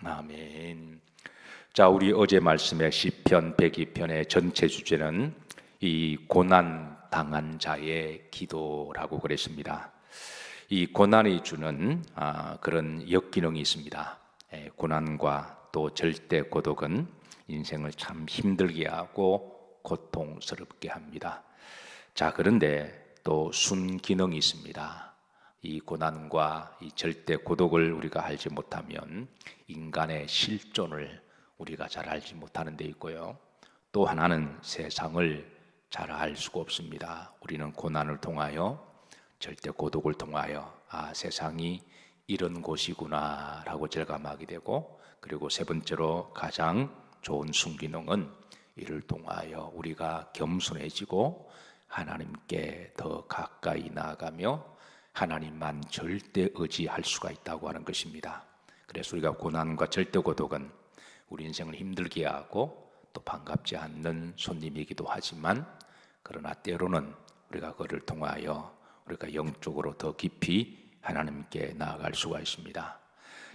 아멘. 자, 우리 어제 말씀의 시편 102편의 전체 주제는 이 고난 당한 자의 기도라고 그랬습니다. 이 고난이 주는 그런 역기능이 있습니다. 고난과 또 절대 고독은 인생을 참 힘들게 하고 고통스럽게 합니다. 자, 그런데 또 순기능이 있습니다. 이 고난과 이 절대 고독을 우리가 알지 못하면 인간의 실존을 우리가 잘 알지 못하는 데 있고요. 또 하나는 세상을 잘 알 수가 없습니다. 우리는 고난을 통하여 절대 고독을 통하여 세상이 이런 곳이구나 라고 절감하게 되고, 그리고 세 번째로 가장 좋은 순기능은 이를 통하여 우리가 겸손해지고 하나님께 더 가까이 나아가며 하나님만 절대 의지할 수가 있다고 하는 것입니다. 그래서 우리가 고난과 절대 고독은 우리 인생을 힘들게 하고 또 반갑지 않는 손님이기도 하지만, 그러나 때로는 우리가 그를 통하여 우리가 영적으로 더 깊이 하나님께 나아갈 수가 있습니다.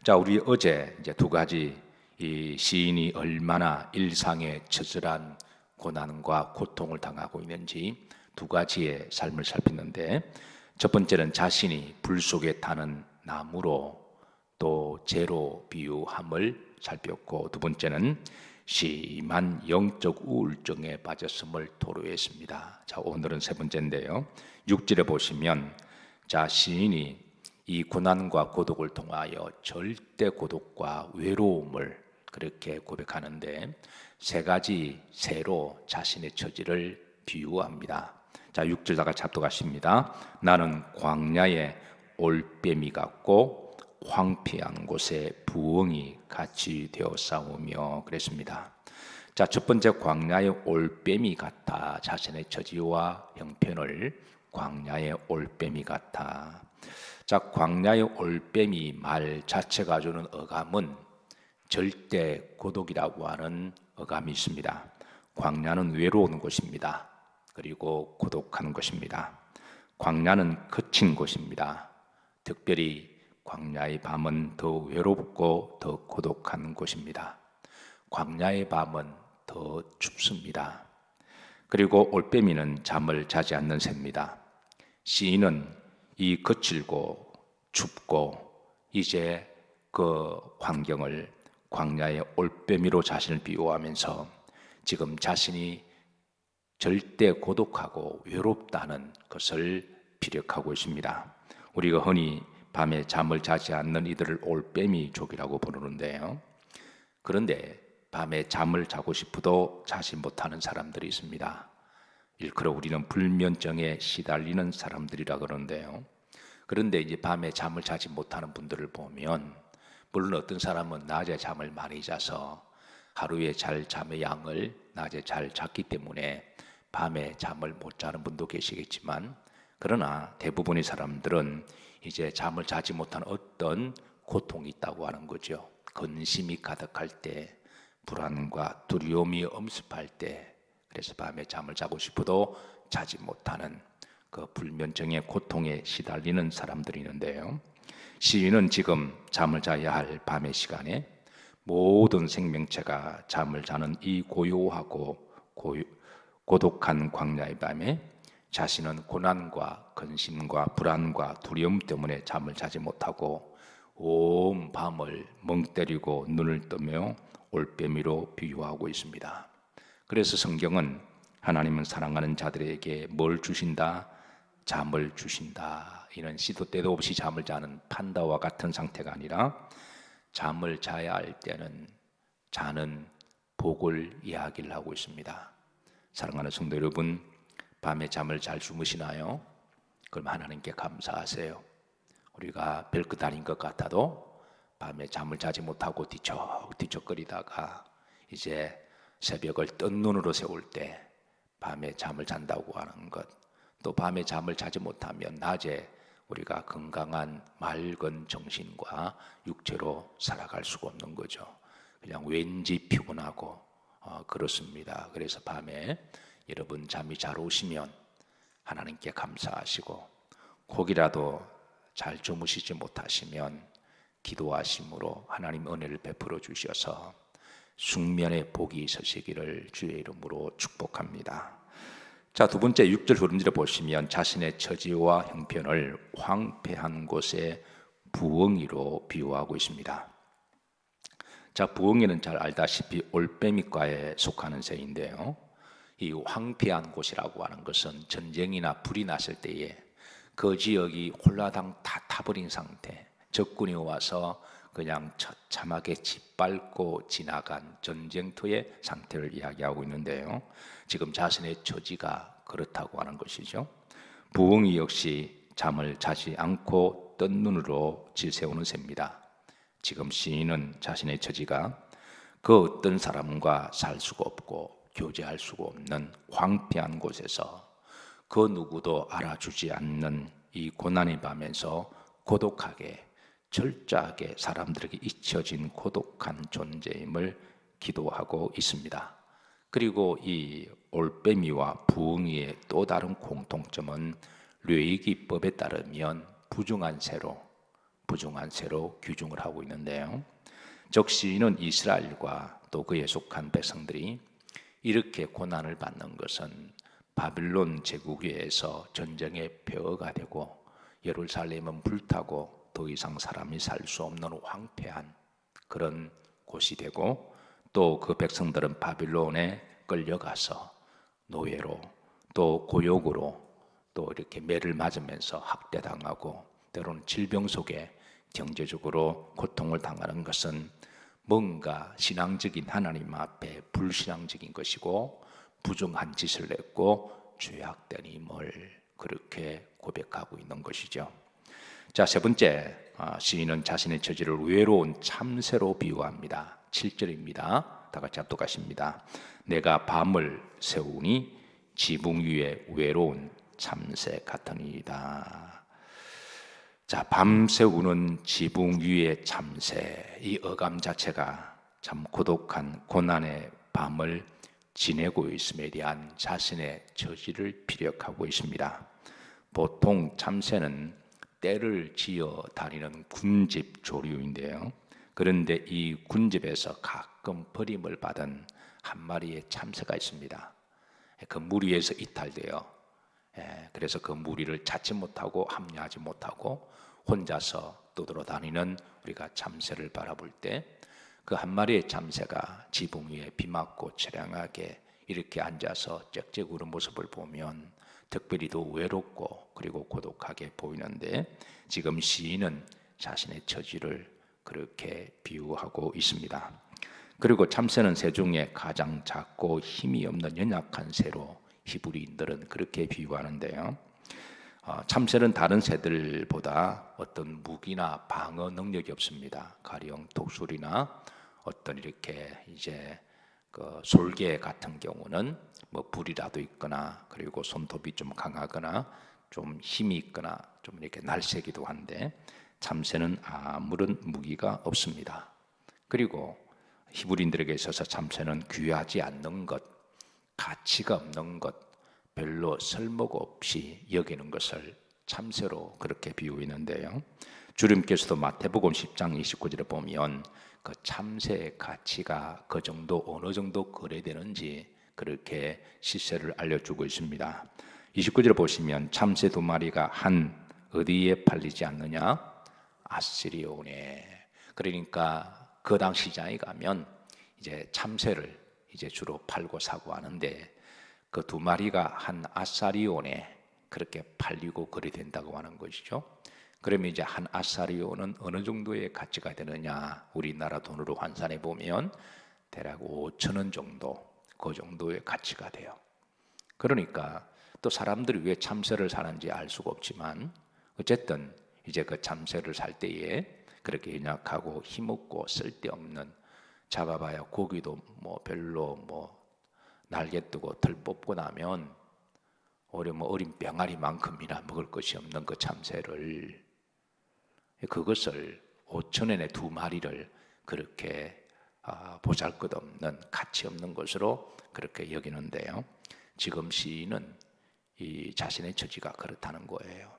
자, 우리 어제 이제 두 가지 이 시인이 얼마나 일상의 처절한 고난과 고통을 당하고 있는지 두 가지의 삶을 살폈는데, 첫 번째는 자신이 불 속에 타는 나무로 또 재로 비유함을 살폈고, 두 번째는 심한 영적 우울증에 빠졌음을 토로했습니다. 자, 오늘은 세 번째인데요. 6절에 보시면 자, 시인이 이 고난과 고독을 통하여 절대 고독과 외로움을 그렇게 고백하는데 세 가지 새로 자신의 처지를 비유합니다. 자, 6절 다 같이 합독하십니다. 나는 광야의 올빼미 같고 황폐한 곳에 부엉이 같이 되어 싸우며 그랬습니다. 자, 첫 번째 광야의 올빼미 같아. 자신의 처지와 형편을 광야의 올빼미 같아. 자, 광야의 올빼미 말 자체가 주는 어감은 절대 고독이라고 하는 어감이 있습니다. 광야는 외로운 곳입니다. 그리고 고독한 곳입니다. 광야는 거친 곳입니다. 특별히 광야의 밤은 더 외롭고 더 고독한 곳입니다. 광야의 밤은 더 춥습니다. 그리고 올빼미는 잠을 자지 않는 새입니다. 시인은 이 거칠고 춥고 이제 그 환경을 광야의 올빼미로 자신을 비유하면서 지금 자신이 절대 고독하고 외롭다는 것을 피력하고 있습니다. 우리가 흔히 밤에 잠을 자지 않는 이들을 올빼미족이라고 부르는데요. 그런데 밤에 잠을 자고 싶어도 자지 못하는 사람들이 있습니다. 일컬어 우리는 불면증에 시달리는 사람들이라 그러는데요. 그런데 이제 밤에 잠을 자지 못하는 분들을 보면, 물론 어떤 사람은 낮에 잠을 많이 자서 하루에 잘 잠의 양을 낮에 잘 잤기 때문에 밤에 잠을 못 자는 분도 계시겠지만, 그러나 대부분의 사람들은 이제 잠을 자지 못한 어떤 고통이 있다고 하는 거죠. 근심이 가득할 때, 불안과 두려움이 엄습할 때, 그래서 밤에 잠을 자고 싶어도 자지 못하는 그 불면증의 고통에 시달리는 사람들이 있는데요. 시인은 지금 잠을 자야 할 밤의 시간에 모든 생명체가 잠을 자는 이 고요하고 고독한 광야의 밤에 자신은 고난과 근심과 불안과 두려움 때문에 잠을 자지 못하고 온 밤을 멍 때리고 눈을 뜨며 올빼미로 비유하고 있습니다. 그래서 성경은 하나님은 사랑하는 자들에게 뭘 주신다? 잠을 주신다. 이런 시도 때도 없이 잠을 자는 판다와 같은 상태가 아니라 잠을 자야 할 때는 자는 복을 이야기를 하고 있습니다. 사랑하는 성도 여러분, 밤에 잠을 잘 주무시나요? 그럼 하나님께 감사하세요. 우리가 별것 아닌 것 같아도 밤에 잠을 자지 못하고 뒤척뒤척거리다가 이제 새벽을 뜬 눈으로 세울 때 밤에 잠을 잔다고 하는 것, 또 밤에 잠을 자지 못하면 낮에 우리가 건강한 맑은 정신과 육체로 살아갈 수가 없는 거죠. 그냥 왠지 피곤하고 그렇습니다. 그래서 밤에 여러분 잠이 잘 오시면 하나님께 감사하시고, 혹이라도 잘 주무시지 못하시면 기도하심으로 하나님 은혜를 베풀어 주셔서 숙면의 복이 있으시기를 주의 이름으로 축복합니다. 자, 두 번째 6절 흐름지를 보시면 자신의 처지와 형편을 황폐한 곳의 부엉이로 비유하고 있습니다. 자, 부엉이는 잘 알다시피 올빼미과에 속하는 새인데요, 이 황폐한 곳이라고 하는 것은 전쟁이나 불이 났을 때에 그 지역이 홀라당 다 타버린 상태, 적군이 와서 그냥 처참하게 짓밟고 지나간 전쟁터의 상태를 이야기하고 있는데요, 지금 자신의 처지가 그렇다고 하는 것이죠. 부엉이 역시 잠을 자지 않고 뜬 눈으로 질세우는 새입니다. 지금 시인은 자신의 처지가 그 어떤 사람과 살 수가 없고 교제할 수가 없는 황폐한 곳에서 그 누구도 알아주지 않는 이 고난의 밤에서 고독하게, 철저하게 사람들에게 잊혀진 고독한 존재임을 기도하고 있습니다. 그리고 이 올빼미와 부엉이의 또 다른 공통점은 뇌이기법에 따르면 부정한 새로 규정을 하고 있는데요, 즉 시인은 이스라엘과 또 그에 속한 백성들이 이렇게 고난을 받는 것은 바빌론 제국에서 전쟁의 폐허가 되고 예루살렘은 불타고 더 이상 사람이 살 수 없는 황폐한 그런 곳이 되고, 또 그 백성들은 바빌론에 끌려가서 노예로 또 고역으로 또 이렇게 매를 맞으면서 학대당하고 때로는 질병 속에 경제적으로 고통을 당하는 것은 뭔가 신앙적인 하나님 앞에 불신앙적인 것이고 부정한 짓을 했고 죄악된 힘을 그렇게 고백하고 있는 것이죠. 자, 세 번째, 시인은 자신의 처지를 외로운 참새로 비유합니다. 7절입니다. 다 같이 합독하십니다. 내가 밤을 새우니 지붕 위에 외로운 참새 같으니이다. 자, 밤새우는 지붕 위의 참새, 이 어감 자체가 참 고독한 고난의 밤을 지내고 있음에 대한 자신의 처지를 피력하고 있습니다. 보통 참새는 떼를 지어 다니는 군집 조류인데요, 그런데 이 군집에서 가끔 버림을 받은 한 마리의 참새가 있습니다. 그 무리에서 이탈되어, 그래서 그 무리를 찾지 못하고 합류하지 못하고 혼자서 떠돌아다니는 우리가 참새를 바라볼 때 그 한 마리의 참새가 지붕 위에 비 맞고 처량하게 이렇게 앉아서 짹짹 우는 모습을 보면 특별히 더 외롭고 그리고 고독하게 보이는데, 지금 시인은 자신의 처지를 그렇게 비유하고 있습니다. 그리고 참새는 새 중에 가장 작고 힘이 없는 연약한 새로 히브리인들은 그렇게 비유하는데요, 참새는 다른 새들보다 어떤 무기나 방어 능력이 없습니다. 가령 독수리나 어떤 이렇게 이제 그 솔개 같은 경우는 뭐 불이라도 있거나 그리고 손톱이 좀 강하거나 좀 힘이 있거나 좀 이렇게 날쌔기도 한데 참새는 아무런 무기가 없습니다. 그리고 히브리인들에게 있어서 참새는 귀하지 않는 것, 가치가 없는 것, 별로 쓸모가 없이 여기는 것을 참새로 그렇게 비유했는데요, 주님께서도 마태복음 10장 29절에 보면 그 참새의 가치가 그 정도 어느 정도 거래되는지 그렇게 시세를 알려주고 있습니다. 29절에 보시면 참새 두 마리가 한 어디에 팔리지 않느냐? 아스리에 오네. 그러니까 그 당 시장에 가면 이제 참새를 이제 주로 팔고 사고 하는데 그 두 마리가 한 아사리온에 그렇게 팔리고 거래된다고 하는 것이죠. 그러면 이제 한 아사리온은 어느 정도의 가치가 되느냐? 우리나라 돈으로 환산해 보면 대략 5천 원 정도, 그 정도의 가치가 돼요. 그러니까 또 사람들이 왜 참새를 사는지 알 수가 없지만 어쨌든 이제 그 참새를 살 때에 그렇게 연약하고 힘없고 쓸데없는, 잡아봐야 고기도 뭐 별로 뭐 날개 뜨고 털 뽑고 나면 어린 병아리만큼이나 먹을 것이 없는 그 참새를, 그것을 5천원에 두 마리를 그렇게 보잘것없는 가치 없는 것으로 그렇게 여기는데요, 지금 시인은 이 자신의 처지가 그렇다는 거예요.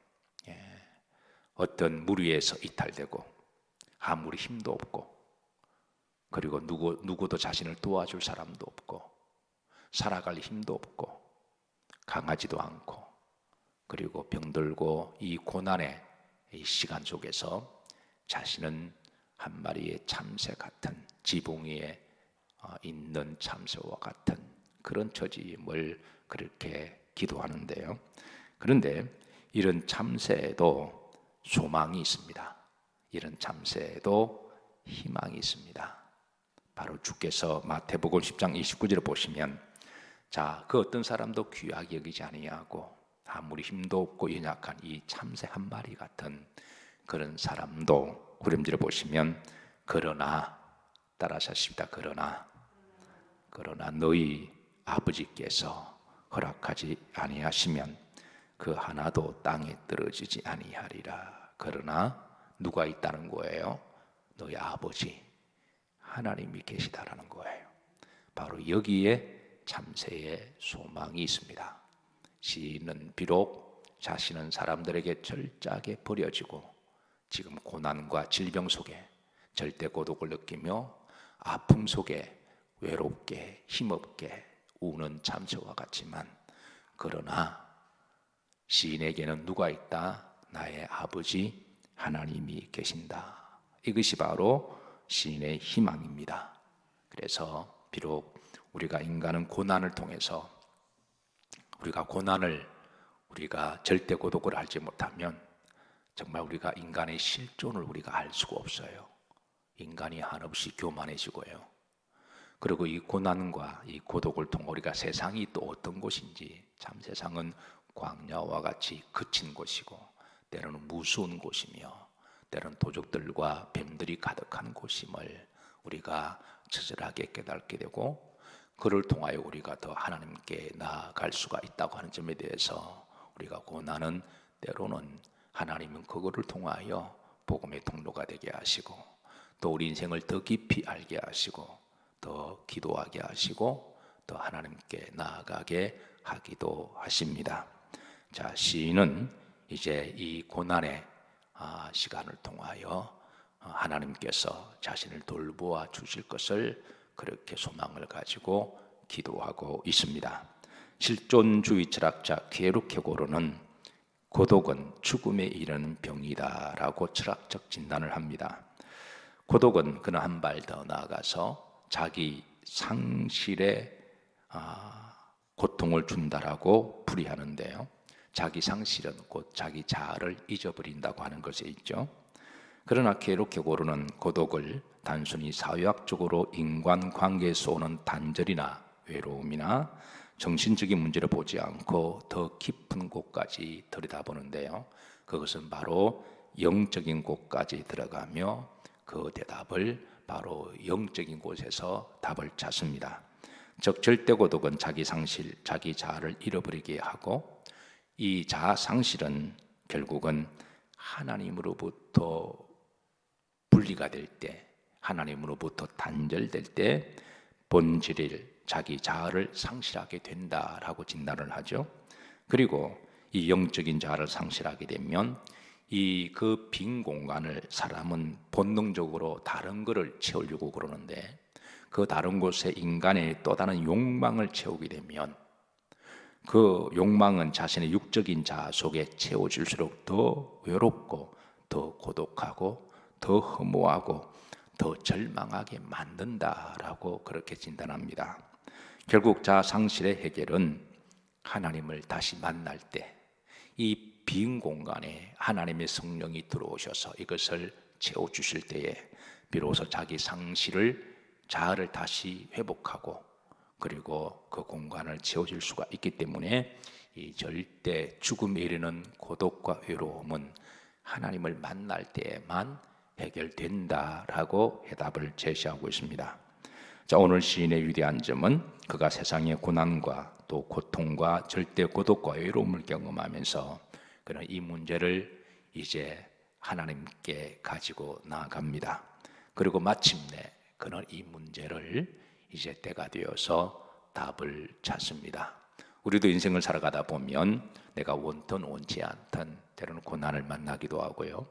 어떤 무리에서 이탈되고 아무리 힘도 없고, 그리고 누구도 자신을 도와줄 사람도 없고, 살아갈 힘도 없고, 강하지도 않고, 그리고 병들고 이 고난의 이 시간 속에서 자신은 한 마리의 참새 같은, 지붕 위에 있는 참새와 같은 그런 처짐을 그렇게 기도하는데요. 그런데 이런 참새에도 소망이 있습니다. 이런 참새에도 희망이 있습니다. 바로 주께서 마태복음 10장 29절을 보시면, 자, 그 어떤 사람도 귀하게 여기지 아니하고 아무리 힘도 없고 연약한 이 참새 한 마리 같은 그런 사람도, 후렴절을 보시면, 그러나, 따라서 하십니다. 그러나 너희 아버지께서 허락하지 아니하시면 그 하나도 땅에 떨어지지 아니하리라. 그러나 누가 있다는 거예요? 너희 아버지 하나님이 계시다라는 거예요. 바로 여기에 참새의 소망이 있습니다. 시인은 비록 자신은 사람들에게 철저하게 버려지고 지금 고난과 질병 속에 절대 고독을 느끼며 아픔 속에 외롭게 힘없게 우는 참새와 같지만, 그러나 시인에게는 누가 있다? 나의 아버지 하나님이 계신다. 이것이 바로 시인의 희망입니다. 그래서 비록 우리가 인간은 고난을 통해서 우리가 절대 고독을 알지 못하면 정말 우리가 인간의 실존을 우리가 알 수가 없어요. 인간이 한없이 교만해지고요. 그리고 이 고난과 이 고독을 통해 우리가 세상이 또 어떤 곳인지, 참 세상은 광야와 같이 거친 곳이고 때로는 무서운 곳이며 때로는 도적들과 뱀들이 가득한 곳임을 우리가 처절하게 깨닫게 되고, 그를 통하여 우리가 더 하나님께 나아갈 수가 있다고 하는 점에 대해서 우리가 고난은 때로는 하나님은 그거를 통하여 복음의 통로가 되게 하시고 또 우리 인생을 더 깊이 알게 하시고 더 기도하게 하시고 더 하나님께 나아가게 하기도 하십니다. 자, 시인은 이제 이 고난의 시간을 통하여 하나님께서 자신을 돌보아 주실 것을 그렇게 소망을 가지고 기도하고 있습니다. 실존주의 철학자 게르케고르는 고독은 죽음에 이르는 병이다라고 철학적 진단을 합니다. 고독은 그는 한 발 더 나아가서 자기 상실에 고통을 준다라고 풀이하는데요. 자기 상실은 곧 자기 자아를 잊어버린다고 하는 것에 있죠. 그러나 게르케고르는 고독을 단순히 사회학적으로 인간관계에서 오는 단절이나 외로움이나 정신적인 문제를 보지 않고 더 깊은 곳까지 들여다보는데요. 그것은 바로 영적인 곳까지 들어가며 그 대답을 바로 영적인 곳에서 답을 찾습니다. 즉 절대 고독은 자기 상실, 자기 자아를 잃어버리게 하고, 이 자아 상실은 결국은 하나님으로부터 분리가 될 때, 하나님으로부터 단절될 때 본질을, 자기 자아를 상실하게 된다라고 진단을 하죠. 그리고 이 영적인 자아를 상실하게 되면 이 그 빈 공간을 사람은 본능적으로 다른 것을 채우려고 그러는데, 그 다른 곳에 인간의 또 다른 욕망을 채우게 되면 그 욕망은 자신의 육적인 자아 속에 채워질수록 더 외롭고 더 고독하고 더 허무하고 더 절망하게 만든다라고 그렇게 진단합니다. 결국 자아 상실의 해결은 하나님을 다시 만날 때 이 빈 공간에 하나님의 성령이 들어오셔서 이것을 채워주실 때에 비로소 자기 상실을, 자아를 다시 회복하고 그리고 그 공간을 채워줄 수가 있기 때문에 이 절대 죽음에 이르는 고독과 외로움은 하나님을 만날 때에만 해결된다라고 해답을 제시하고 있습니다. 자, 오늘 시인의 위대한 점은 그가 세상의 고난과 또 고통과 절대 고독과 외로움을 경험하면서 그는 이 문제를 이제 하나님께 가지고 나아갑니다. 그리고 마침내 그는 이 문제를 이제 때가 되어서 답을 찾습니다. 우리도 인생을 살아가다 보면 내가 원ton 원치 않던 때로는 고난을 만나기도 하고요.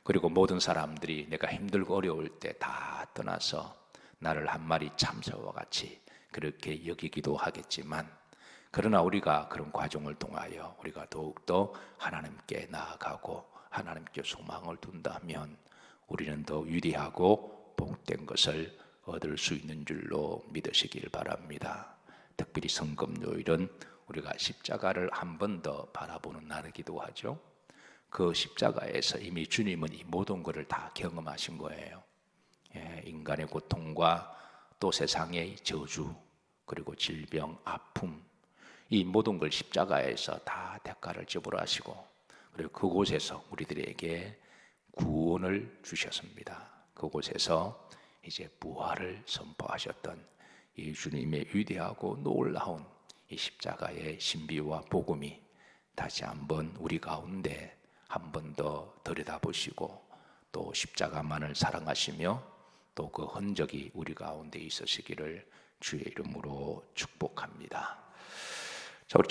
그리고 모든 사람들이 내가 힘들고 어려울 때 다 떠나서 나를 한 마리 참새와 같이 그렇게 여기기도 하겠지만, 그러나 우리가 그런 과정을 통하여 우리가 더욱더 하나님께 나아가고 하나님께 소망을 둔다면 우리는 더 위대하고 복된 것을 얻을 수 있는 줄로 믿으시길 바랍니다. 특별히 성금요일은 우리가 십자가를 한 번 더 바라보는 날이기도 하죠. 그 십자가에서 이미 주님은 이 모든 것을 다 경험하신 거예요. 인간의 고통과 또 세상의 저주, 그리고 질병, 아픔, 이 모든 걸 십자가에서 다 대가를 지불하시고, 그리고 그곳에서 우리들에게 구원을 주셨습니다. 그곳에서 이제 부활을 선포하셨던 이 주님의 위대하고 놀라운 이 십자가의 신비와 복음이 다시 한번 우리 가운데 한 번 더 들여다보시고, 또 십자가만을 사랑하시며 또 그 흔적이 우리 가운데 있으시기를 주의 이름으로 축복합니다.